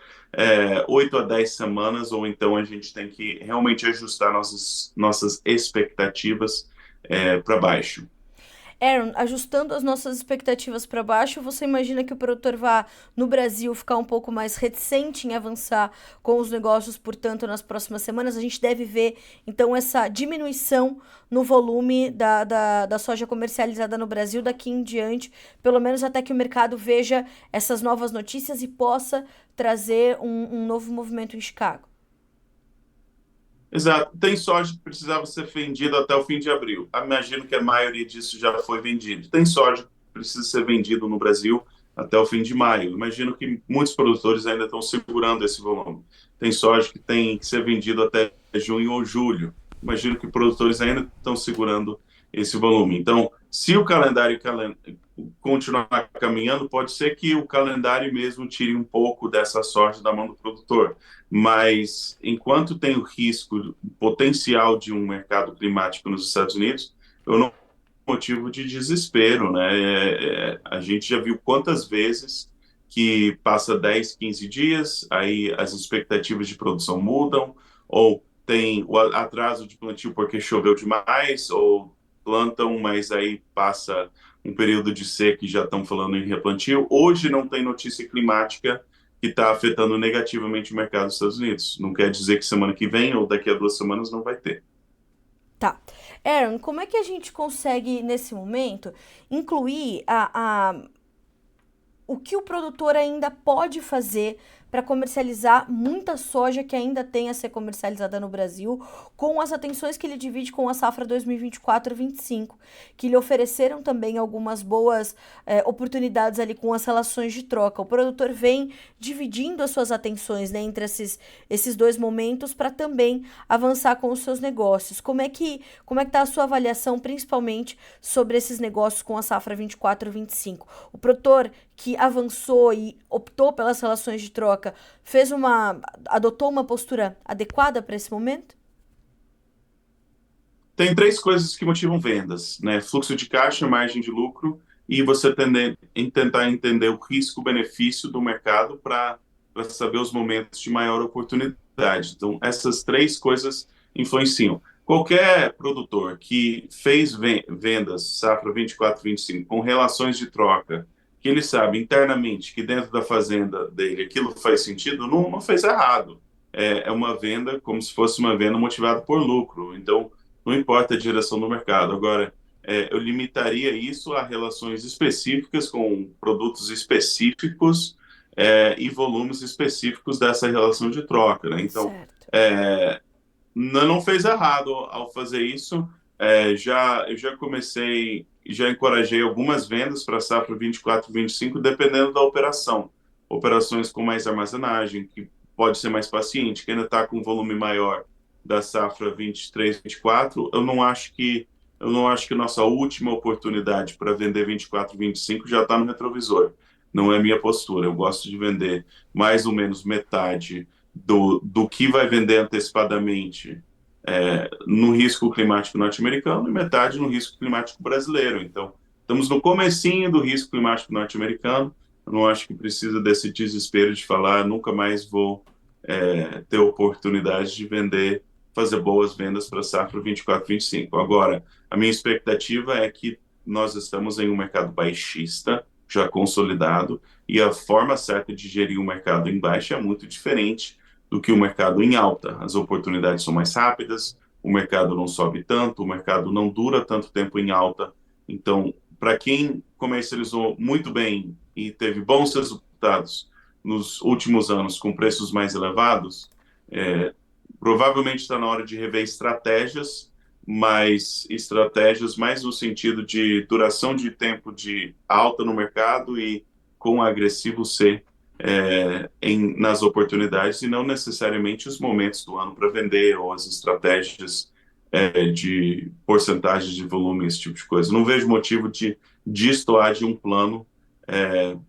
8 a 10 semanas, ou então a gente tem que realmente ajustar nossas expectativas para baixo. Aaron, ajustando as nossas expectativas para baixo, você imagina que o produtor vá, no Brasil, ficar um pouco mais reticente em avançar com os negócios, portanto, nas próximas semanas? A gente deve ver, então, essa diminuição no volume da soja comercializada no Brasil daqui em diante, pelo menos até que o mercado veja essas novas notícias e possa trazer um novo movimento em Chicago. Exato. Tem soja que precisava ser vendida até o fim de abril. Imagino que a maioria disso já foi vendido. Tem soja que precisa ser vendido no Brasil até o fim de maio. Imagino que muitos produtores ainda estão segurando esse volume. Tem soja que tem que ser vendido até junho ou julho. Imagino que produtores ainda estão segurando esse volume. Então, se o calendário continuar caminhando, pode ser que o calendário mesmo tire um pouco dessa soja da mão do produtor. Mas, enquanto tem o risco potencial de um mercado climático nos Estados Unidos, eu não motivo de desespero, né? A gente já viu quantas vezes que passa 10, 15 dias, aí as expectativas de produção mudam, ou tem o atraso de plantio porque choveu demais, ou plantam, mas aí passa um período de seca e já estão falando em replantio. Hoje não tem notícia climática que está afetando negativamente o mercado dos Estados Unidos. Não quer dizer que semana que vem ou daqui a 2 semanas não vai ter. Tá. Aaron, como é que a gente consegue, nesse momento, incluir o que o produtor ainda pode fazer para comercializar muita soja que ainda tem a ser comercializada no Brasil, com as atenções que ele divide com a safra 2024-25, que lhe ofereceram também algumas boas oportunidades ali com as relações de troca. O produtor vem dividindo as suas atenções, né, entre esses dois momentos para também avançar com os seus negócios. Como é que está a sua avaliação, principalmente sobre esses negócios com a safra 24-25? O produtor que avançou e optou pelas relações de troca, adotou uma postura adequada para esse momento? Tem três coisas que motivam vendas, né? Fluxo de caixa, margem de lucro e você tentar entender o risco-benefício do mercado para saber os momentos de maior oportunidade. Então, essas três coisas influenciam. Qualquer produtor que fez vendas safra 24, 25 com relações de troca, que ele sabe internamente que dentro da fazenda dele aquilo faz sentido, não fez errado. É uma venda como se fosse uma venda motivada por lucro. Então, não importa a direção do mercado. Agora, eu limitaria isso a relações específicas com produtos específicos e volumes específicos dessa relação de troca, né? Então, Certo. não fez errado ao fazer isso. Eu já comecei, já encorajei algumas vendas para a safra 24, 25, dependendo da operação. Operações com mais armazenagem, que pode ser mais paciente, que ainda está com um volume maior da safra 23, 24, eu não acho que nossa última oportunidade para vender 24, 25 já está no retrovisor. Não é minha postura. Eu gosto de vender mais ou menos metade do que vai vender antecipadamente no risco climático norte-americano e metade no risco climático brasileiro. Então, estamos no comecinho do risco climático norte-americano. Eu não acho que precisa desse desespero de falar nunca mais vou ter oportunidade de vender, fazer boas vendas para a safra 24, 25. Agora, a minha expectativa é que nós estamos em um mercado baixista, já consolidado, e a forma certa de gerir o mercado em baixa é muito diferente do que o mercado em alta. As oportunidades são mais rápidas, o mercado não sobe tanto, o mercado não dura tanto tempo em alta. Então, para quem comercializou muito bem e teve bons resultados nos últimos anos com preços mais elevados, provavelmente está na hora de rever estratégias mais no sentido de duração de tempo de alta no mercado e com agressivo C nas oportunidades e não necessariamente os momentos do ano para vender ou as estratégias de porcentagem de volume, esse tipo de coisa. Não vejo motivo de destoar de um plano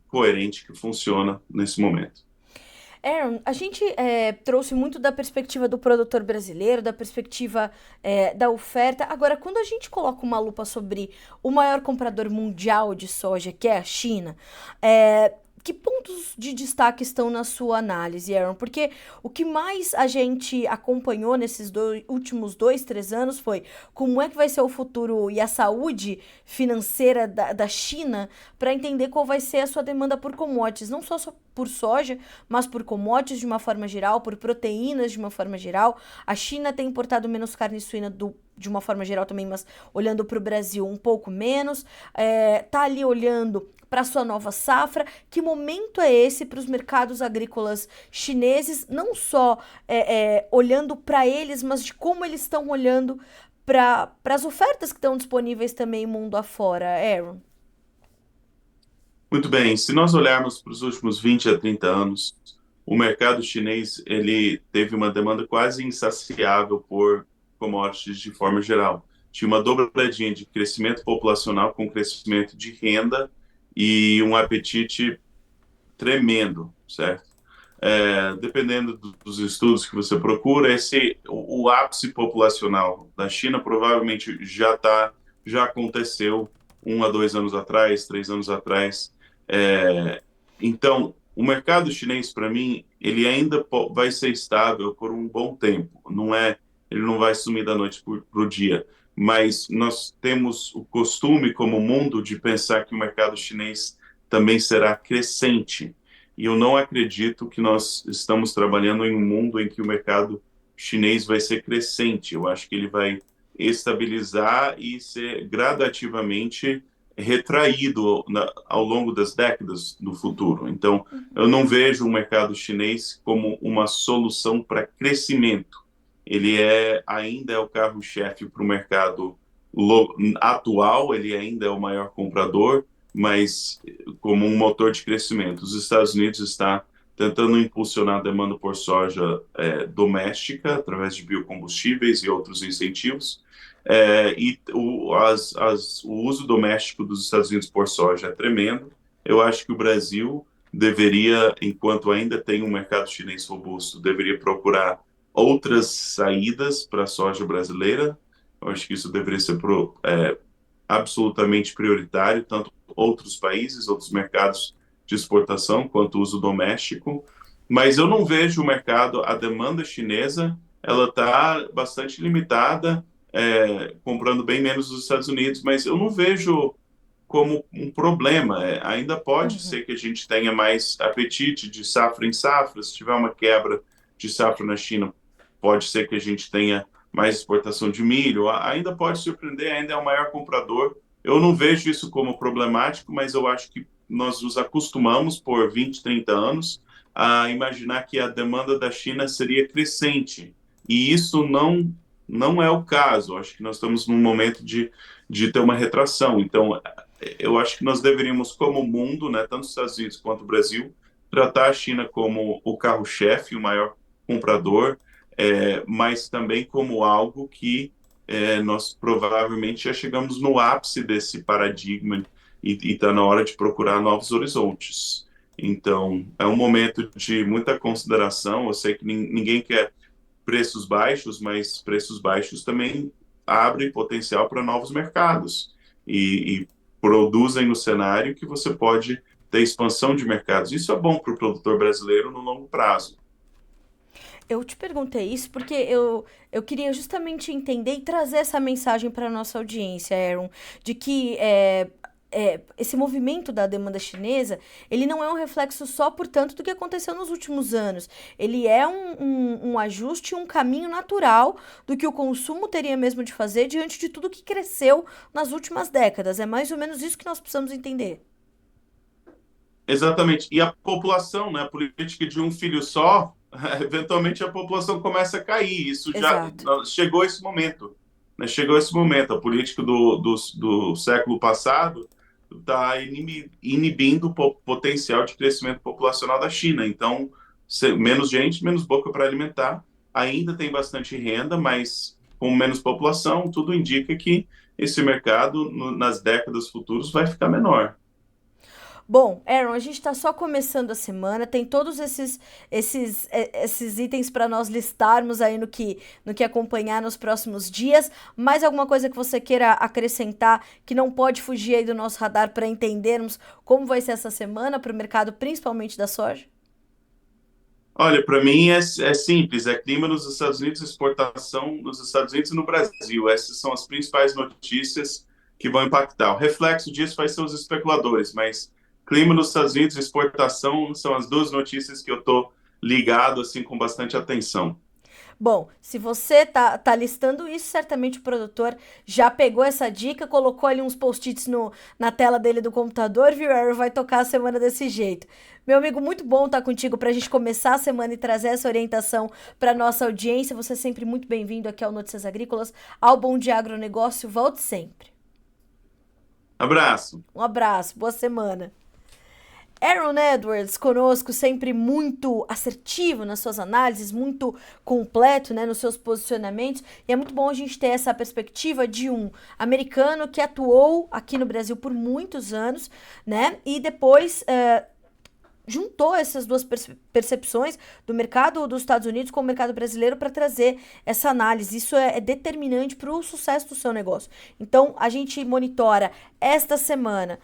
coerente que funciona nesse momento. Aaron, a gente trouxe muito da perspectiva do produtor brasileiro, da perspectiva da oferta. Agora, quando a gente coloca uma lupa sobre o maior comprador mundial de soja, que é a China, que pontos de destaque estão na sua análise, Aaron? Porque o que mais a gente acompanhou nesses últimos 2, 3 anos foi como é que vai ser o futuro e a saúde financeira da China para entender qual vai ser a sua demanda por commodities, não só por soja, mas por commodities de uma forma geral, por proteínas de uma forma geral. A China tem importado menos carne suína de uma forma geral também, mas olhando para o Brasil um pouco menos. Tá ali olhando para sua nova safra. Que momento é esse para os mercados agrícolas chineses, não só olhando para eles, mas de como eles estão olhando para as ofertas que estão disponíveis também mundo afora, Aaron? Muito bem, se nós olharmos para os últimos 20 a 30 anos, o mercado chinês ele teve uma demanda quase insaciável por commodities de forma geral. Tinha uma dobradinha de crescimento populacional com crescimento de renda e um apetite tremendo, certo? Dependendo dos estudos que você procura, o ápice populacional da China provavelmente já aconteceu 1 a 2 anos atrás, 3 anos atrás. Então, o mercado chinês, para mim, ele ainda vai ser estável por um bom tempo. Ele não vai sumir da noite para o dia. Mas nós temos o costume, como mundo, de pensar que o mercado chinês também será crescente. E eu não acredito que nós estamos trabalhando em um mundo em que o mercado chinês vai ser crescente. Eu acho que ele vai estabilizar e ser gradativamente retraído ao longo das décadas no futuro. Então, eu não vejo o mercado chinês como uma solução para crescimento. Ele ainda é o carro-chefe para o mercado atual, ele ainda é o maior comprador, mas como um motor de crescimento. Os Estados Unidos está tentando impulsionar a demanda por soja doméstica através de biocombustíveis e outros incentivos. O uso doméstico dos Estados Unidos por soja é tremendo. Eu acho que o Brasil deveria, enquanto ainda tem um mercado chinês robusto, deveria procurar outras saídas para a soja brasileira. Eu acho que isso deveria ser absolutamente prioritário, tanto outros países, outros mercados de exportação, quanto o uso doméstico. Mas eu não vejo o mercado, a demanda chinesa, ela está bastante limitada, comprando bem menos dos Estados Unidos, mas eu não vejo como um problema. Ainda pode Uhum. ser que a gente tenha mais apetite de safra em safra, se tiver uma quebra de safra na China, pode ser que a gente tenha mais exportação de milho, ainda pode surpreender, ainda é o maior comprador. Eu não vejo isso como problemático, mas eu acho que nós nos acostumamos por 20, 30 anos a imaginar que a demanda da China seria crescente. E isso não é o caso. Acho que nós estamos num momento de ter uma retração. Então, eu acho que nós deveríamos, como mundo, né, tanto os Estados Unidos quanto o Brasil, tratar a China como o carro-chefe, o maior comprador, mas também como algo que nós provavelmente já chegamos no ápice desse paradigma e está na hora de procurar novos horizontes. Então, é um momento de muita consideração. Eu sei que ninguém quer preços baixos, mas preços baixos também abrem potencial para novos mercados e produzem no cenário que você pode ter expansão de mercados. Isso é bom para o produtor brasileiro no longo prazo. Eu te perguntei isso porque eu queria justamente entender e trazer essa mensagem para nossa audiência, Aaron, de que esse movimento da demanda chinesa, ele não é um reflexo só, portanto, do que aconteceu nos últimos anos. Ele é um ajuste, um caminho natural do que o consumo teria mesmo de fazer diante de tudo que cresceu nas últimas décadas. É mais ou menos isso que nós precisamos entender. Exatamente. E a população, né, a política de um filho só, eventualmente a população começa a cair. Isso já Exato. chegou esse momento. Né? Chegou esse momento. A política do século passado está inibindo o potencial de crescimento populacional da China. Então, menos gente, menos boca para alimentar. Ainda tem bastante renda, mas com menos população, tudo indica que esse mercado, nas décadas futuras, vai ficar menor. Bom, Aaron, a gente está só começando a semana, tem todos esses itens para nós listarmos aí no que acompanhar nos próximos dias. Mais alguma coisa que você queira acrescentar que não pode fugir aí do nosso radar para entendermos como vai ser essa semana para o mercado, principalmente da soja? Olha, para mim é simples, é clima nos Estados Unidos, exportação nos Estados Unidos e no Brasil. Essas são as principais notícias que vão impactar. O reflexo disso vai ser os especuladores, mas clima nos Estados Unidos e exportação são as duas notícias que eu estou ligado assim com bastante atenção. Bom, se você tá listando isso, certamente o produtor já pegou essa dica, colocou ali uns post-its na tela dele do computador, viu? Aaron vai tocar a semana desse jeito. Meu amigo, muito bom estar contigo para a gente começar a semana e trazer essa orientação para nossa audiência. Você é sempre muito bem-vindo aqui ao Notícias Agrícolas, ao Bom Dia Agronegócio. Volte sempre. Abraço. Um abraço, boa semana. Aaron Edwards conosco, sempre muito assertivo nas suas análises, muito completo, né, nos seus posicionamentos, e é muito bom a gente ter essa perspectiva de um americano que atuou aqui no Brasil por muitos anos, né, e depois juntou essas duas percepções do mercado dos Estados Unidos com o mercado brasileiro para trazer essa análise. Isso é determinante para o sucesso do seu negócio. Então, a gente monitora esta semana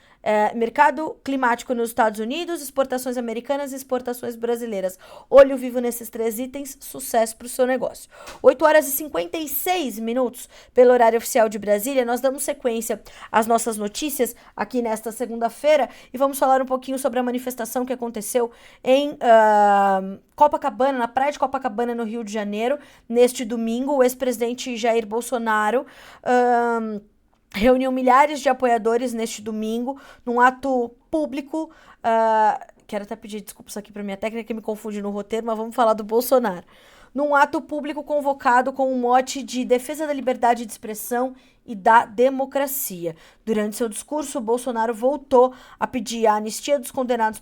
mercado climático nos Estados Unidos, exportações americanas e exportações brasileiras. Olho vivo nesses três itens, sucesso para o seu negócio. 8 horas e 56 minutos pelo horário oficial de Brasília. Nós damos sequência às nossas notícias aqui nesta segunda-feira e vamos falar um pouquinho sobre a manifestação que aconteceu em Copacabana, na praia de Copacabana, no Rio de Janeiro, neste domingo. O ex-presidente Jair Bolsonaro reuniu milhares de apoiadores neste domingo, num ato público. Quero até pedir desculpas aqui para minha técnica que me confunde no roteiro, mas vamos falar do Bolsonaro. Num ato público convocado com o mote de defesa da liberdade de expressão e da democracia. Durante seu discurso, Bolsonaro voltou a pedir a anistia dos condenados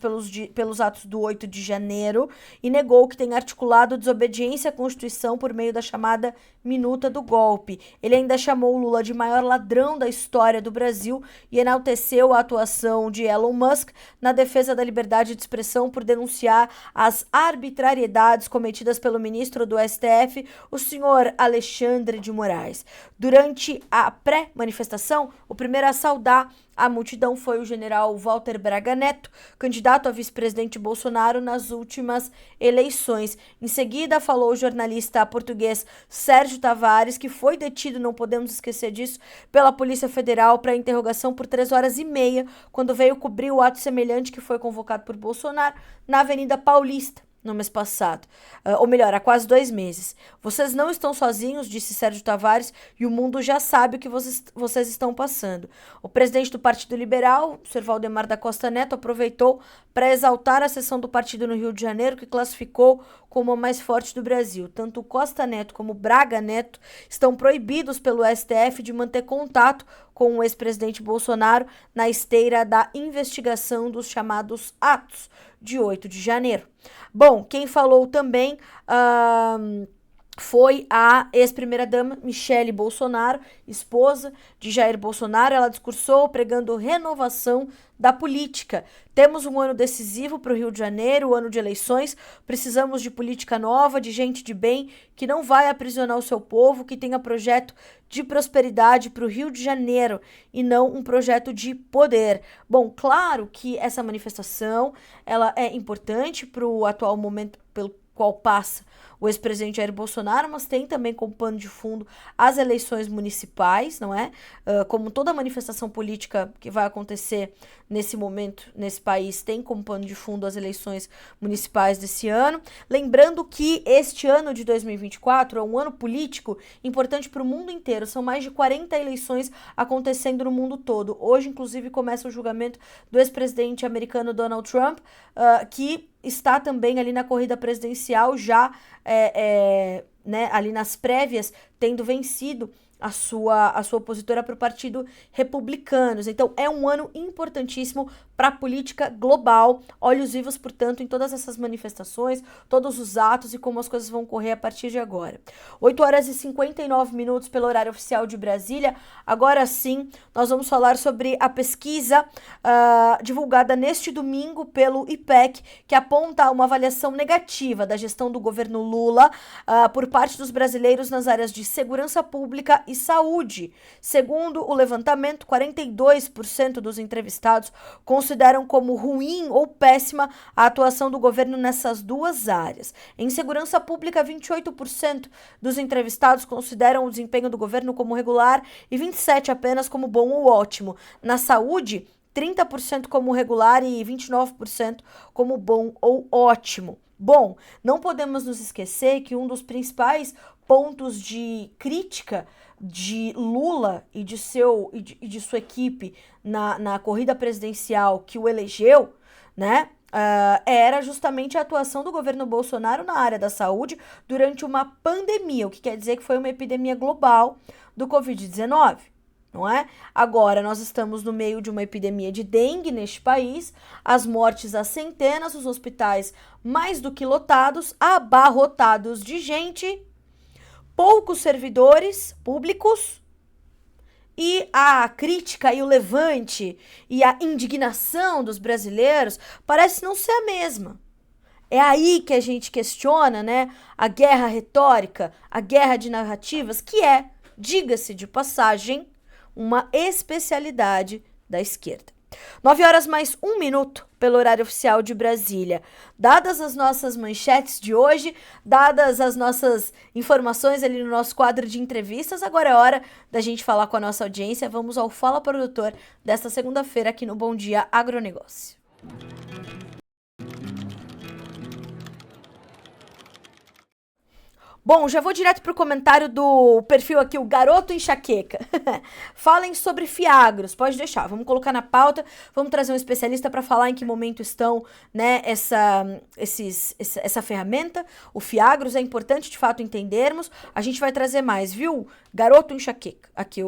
pelos atos do 8 de janeiro e negou que tenha articulado desobediência à Constituição por meio da chamada minuta do golpe. Ele ainda chamou Lula de maior ladrão da história do Brasil e enalteceu a atuação de Elon Musk na defesa da liberdade de expressão por denunciar as arbitrariedades cometidas pelo ministro do STF, o senhor Alexandre de Moraes. Durante a a pré-manifestação, o primeiro a saudar a multidão foi o general Walter Braga Neto, candidato a vice-presidente Bolsonaro nas últimas eleições. Em seguida, falou o jornalista português Sérgio Tavares, que foi detido, não podemos esquecer disso, pela Polícia Federal para interrogação por 3 horas e meia, quando veio cobrir o ato semelhante que foi convocado por Bolsonaro na Avenida Paulista, no mês passado, ou melhor, há quase 2 meses. Vocês não estão sozinhos, disse Sérgio Tavares, e o mundo já sabe o que vocês estão passando. O presidente do Partido Liberal, o Sr. Valdemar da Costa Neto, aproveitou para exaltar a sessão do partido no Rio de Janeiro, que classificou como a mais forte do Brasil. Tanto Costa Neto como Braga Neto estão proibidos pelo STF de manter contato com o ex-presidente Bolsonaro na esteira da investigação dos chamados atos de 8 de janeiro. Bom, quem falou também foi a ex-primeira-dama Michele Bolsonaro, esposa de Jair Bolsonaro. Ela discursou pregando renovação da política. Temos um ano decisivo para o Rio de Janeiro, o ano de eleições. Precisamos de política nova, de gente de bem, que não vai aprisionar o seu povo, que tenha projeto de prosperidade para o Rio de Janeiro e não um projeto de poder. Bom, claro que essa manifestação ela é importante para o atual momento pelo qual passa o ex-presidente Jair Bolsonaro, mas tem também como pano de fundo as eleições municipais, não é? Como toda manifestação política que vai acontecer nesse momento, nesse país, tem como pano de fundo as eleições municipais desse ano. Lembrando que este ano de 2024 é um ano político importante para o mundo inteiro. São mais de 40 eleições acontecendo no mundo todo. Hoje, inclusive, começa o julgamento do ex-presidente americano Donald Trump, que está também ali na corrida presidencial, já né, ali nas prévias, tendo vencido a sua opositora para o Partido Republicano. Então, é um ano importantíssimo para a política global. Olhos vivos, portanto, em todas essas manifestações, todos os atos e como as coisas vão correr a partir de agora. 8 horas e 59 minutos pelo horário oficial de Brasília. Agora sim, nós vamos falar sobre a pesquisa divulgada neste domingo pelo IPEC, que aponta uma avaliação negativa da gestão do governo Lula por parte dos brasileiros nas áreas de segurança pública e saúde. Segundo o levantamento, 42% dos entrevistados consideram como ruim ou péssima a atuação do governo nessas duas áreas. Em segurança pública, 28% dos entrevistados consideram o desempenho do governo como regular e 27% apenas como bom ou ótimo. Na saúde, 30% como regular e 29% como bom ou ótimo. Bom, não podemos nos esquecer que um dos principais pontos de crítica de Lula e de sua equipe na corrida presidencial que o elegeu, né, era justamente a atuação do governo Bolsonaro na área da saúde durante uma pandemia, o que quer dizer que foi uma epidemia global do Covid-19. Não é? Agora nós estamos no meio de uma epidemia de dengue neste país, as mortes às centenas, os hospitais mais do que lotados, abarrotados de gente, poucos servidores públicos e a crítica e o levante e a indignação dos brasileiros parece não ser a mesma. É aí que a gente questiona, né, a guerra retórica, a guerra de narrativas, que é, diga-se de passagem, uma especialidade da esquerda. 9 horas mais 1 minuto pelo horário oficial de Brasília. Dadas as nossas manchetes de hoje, dadas as nossas informações ali no nosso quadro de entrevistas, agora é hora da gente falar com a nossa audiência. Vamos ao Fala Produtor desta segunda-feira aqui no Bom Dia Agronegócio. Bom, já vou direto pro comentário do perfil aqui, o Garoto Enxaqueca. Falem sobre Fiagros, pode deixar, vamos colocar na pauta, vamos trazer um especialista para falar em que momento estão, né, essa ferramenta. O Fiagros é importante de fato entendermos, a gente vai trazer mais, viu? Garoto Enxaqueca, aqui,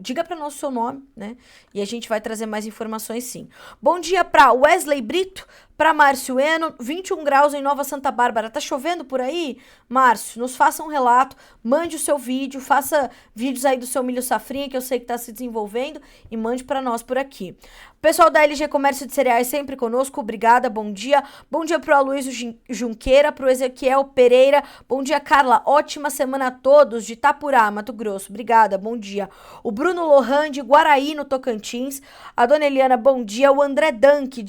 diga para nós o seu nome, né, e a gente vai trazer mais informações sim. Bom dia para Wesley Brito, para Márcio Eno, 21 graus em Nova Santa Bárbara. Tá chovendo por aí? Márcio, nos faça um relato, mande o seu vídeo, faça vídeos aí do seu milho safrinha, que eu sei que tá se desenvolvendo, e mande para nós por aqui. Pessoal da LG Comércio de Cereais sempre conosco, obrigada, bom dia. Bom dia pro Aloysio Junqueira, pro Ezequiel Pereira, bom dia, Carla, ótima semana a todos de Itapurá, Mato Grosso. Grosso. Obrigada, bom dia. O Bruno Lohan, de Guaraí, no Tocantins. A dona Eliana, bom dia. O André Dank,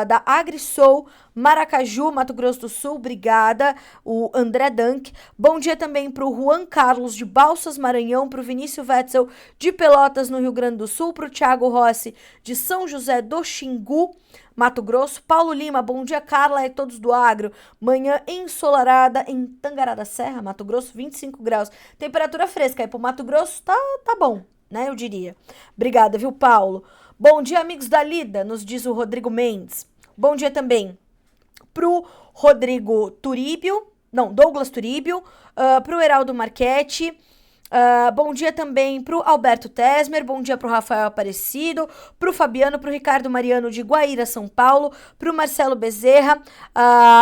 da AgriSoul, Maracaju, Mato Grosso do Sul. Obrigada, o André Dank. Bom dia também para o Juan Carlos, de Balsas, Maranhão. Para o Vinícius Wetzel, de Pelotas, no Rio Grande do Sul. Para o Thiago Rossi, de São José do Xingu, Mato Grosso. Paulo Lima, bom dia, Carla e todos do agro. Manhã ensolarada em Tangará da Serra, Mato Grosso, 25 graus. Temperatura fresca aí pro Mato Grosso, tá bom, né, eu diria. Obrigada, viu, Paulo? Bom dia, amigos da Lida, nos diz o Rodrigo Mendes. Bom dia também pro Douglas Turíbio, pro Heraldo Marchetti. Bom dia também pro Alberto Tesmer, bom dia pro Rafael Aparecido, pro Fabiano, pro Ricardo Mariano de Guaíra, São Paulo, pro Marcelo Bezerra,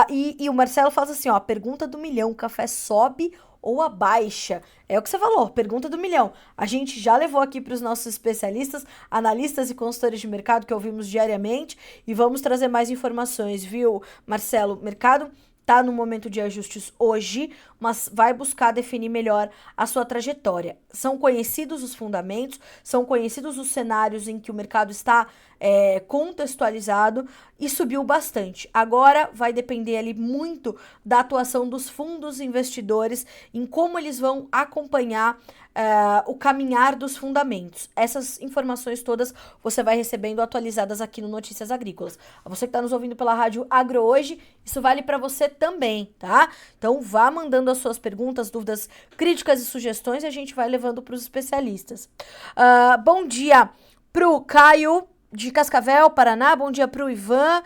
e o Marcelo faz assim, ó, pergunta do milhão, café sobe ou abaixa? É o que você falou, pergunta do milhão. A gente já levou aqui para os nossos especialistas, analistas e consultores de mercado que ouvimos diariamente e vamos trazer mais informações, viu, Marcelo? Mercado tá no momento de ajustes hoje, mas vai buscar definir melhor a sua trajetória. São conhecidos os fundamentos, são conhecidos os cenários em que o mercado está contextualizado e subiu bastante. Agora vai depender ali muito da atuação dos fundos investidores em como eles vão acompanhar o caminhar dos fundamentos. Essas informações todas você vai recebendo atualizadas aqui no Notícias Agrícolas. Você que está nos ouvindo pela Rádio Agro Hoje, isso vale para você também, tá? Então vá mandando as suas perguntas, dúvidas, críticas e sugestões e a gente vai levando para os especialistas. Bom dia pro Caio de Cascavel, Paraná. Bom dia pro Ivan.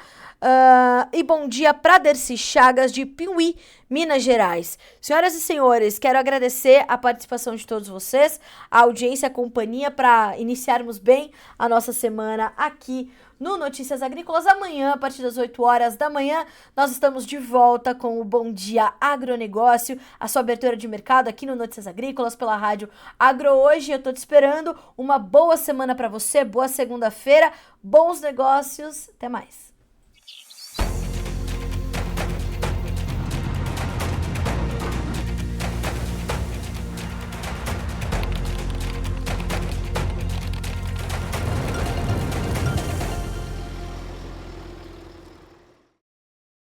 E bom dia para Dercy Chagas, de Piuí, Minas Gerais. Senhoras e senhores, quero agradecer a participação de todos vocês, a audiência, a companhia, para iniciarmos bem a nossa semana aqui no Notícias Agrícolas. Amanhã, a partir das 8 horas da manhã, nós estamos de volta com o Bom Dia Agronegócio, a sua abertura de mercado aqui no Notícias Agrícolas, pela Rádio Agro Hoje. Eu tô te esperando. Uma boa semana para você, boa segunda-feira, bons negócios, até mais.